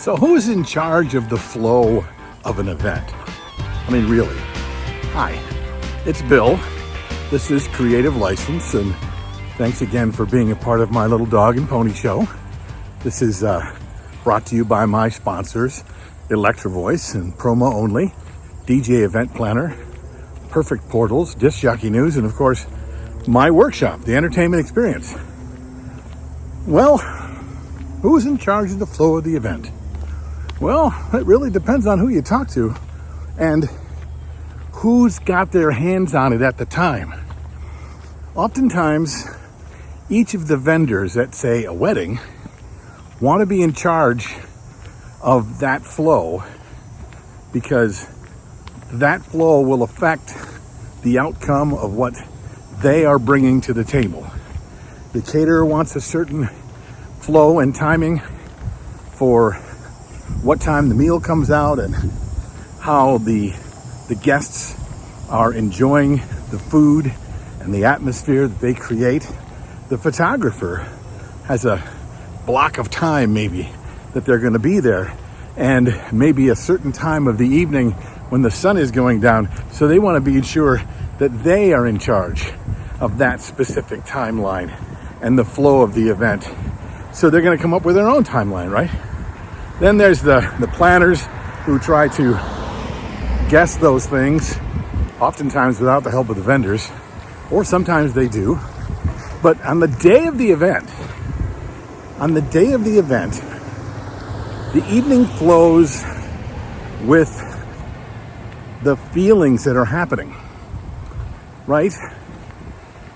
So who's in charge of the flow of an event? I mean, really. Hi, it's Bill. This is Creative License, and thanks again for being a part of my little dog and pony show. This is brought to you by my sponsors, Electro Voice and Promo Only, DJ Event Planner, Perfect Portals, Disc Jockey News, and of course, my workshop, The Entertainment Experience. Well, who's in charge of the flow of the event? Well, it really depends on who you talk to and who's got their hands on it at the time. Oftentimes, each of the vendors at, say, a wedding want to be in charge of that flow because that flow will affect the outcome of what they are bringing to the table. The caterer wants a certain flow and timing for what time the meal comes out and how the guests are enjoying the food and the atmosphere that they create. The photographer has a block of time maybe that they're going to be there, and maybe a certain time of the evening when the sun is going down, so they want to be sure that they are in charge of that specific timeline and the flow of the event. So they're going to come up with their own timeline, right? Then there's the planners who try to guess those things, oftentimes without the help of the vendors, or sometimes they do. But on the day of the event, the evening flows with the feelings that are happening, right?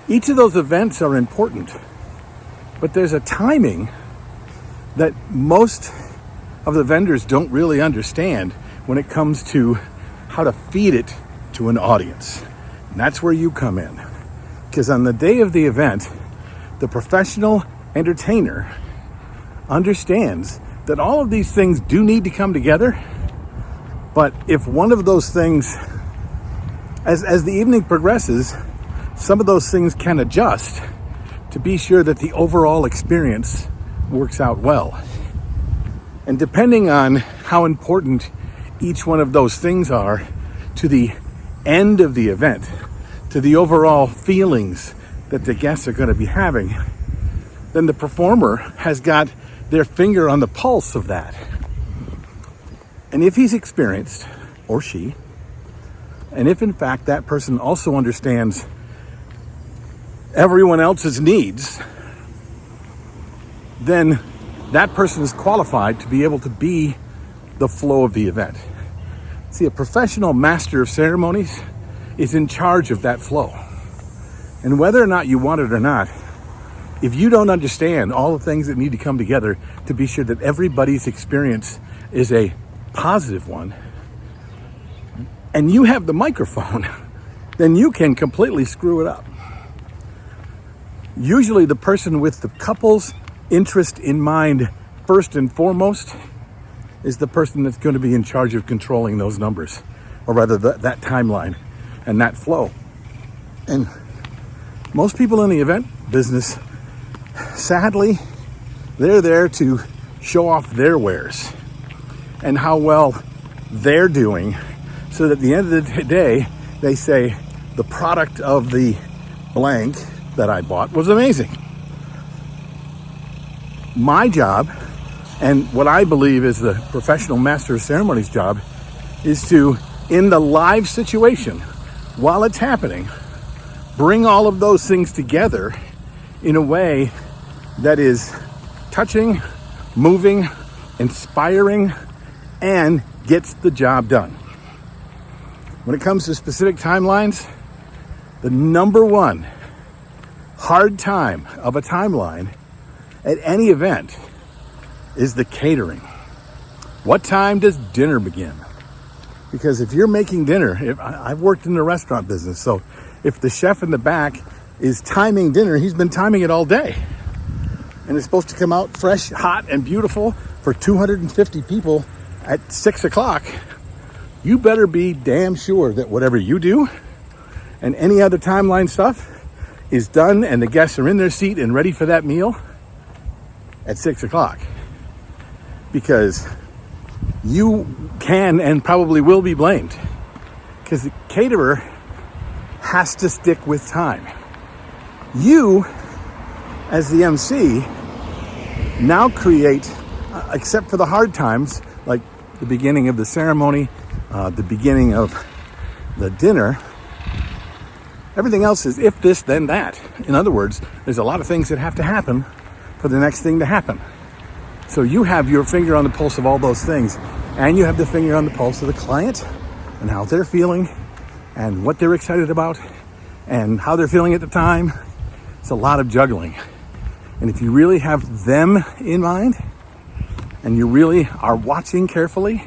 Each of those events are important, but there's a timing that most of the vendors don't really understand when it comes to how to feed it to an audience. And that's where you come in. Because on the day of the event, the professional entertainer understands that all of these things do need to come together. But if one of those things, as the evening progresses, some of those things can adjust to be sure that the overall experience works out well. And depending on how important each one of those things are to the end of the event, to the overall feelings that the guests are going to be having, then the performer has got their finger on the pulse of that. And if he's experienced, or she, and if in fact that person also understands everyone else's needs, then that person is qualified to be able to be the flow of the event. See, a professional master of ceremonies is in charge of that flow. And whether or not you want it or not, if you don't understand all the things that need to come together to be sure that everybody's experience is a positive one, and you have the microphone, then you can completely screw it up. Usually the person with the couple's interest in mind first and foremost is the person that's going to be in charge of controlling those numbers, or rather that timeline and that flow. And most people in the event business, sadly, they're there to show off their wares and how well they're doing, so that at the end of the day, they say, the product of the blank that I bought was amazing. My job, and what I believe is the professional master of ceremonies job, is to, in the live situation, while it's happening, bring all of those things together in a way that is touching, moving, inspiring, and gets the job done. When it comes to specific timelines, the number one hard time of a timeline at any event is the catering. What time does dinner begin? Because if you're making dinner, I've worked in the restaurant business, so if the chef in the back is timing dinner, he's been timing it all day. And it's supposed to come out fresh, hot, and beautiful for 250 people at 6 o'clock. You better be damn sure that whatever you do and any other timeline stuff is done and the guests are in their seat and ready for that meal at 6 o'clock. Because you can and probably will be blamed, because the caterer has to stick with time. You, as the MC, now create, except for the hard times, like the beginning of the ceremony, the beginning of the dinner, everything else is if this, then that. In other words, there's a lot of things that have to happen for the next thing to happen. So you have your finger on the pulse of all those things, and you have the finger on the pulse of the client and how they're feeling and what they're excited about and how they're feeling at the time. It's a lot of juggling. And if you really have them in mind and you really are watching carefully,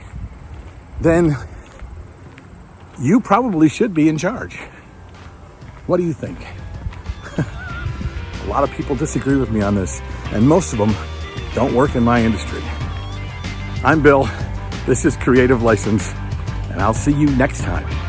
then you probably should be in charge. What do you think? A lot of people disagree with me on this, and most of them don't work in my industry. I'm Bill. This is Creative License, and I'll see you next time.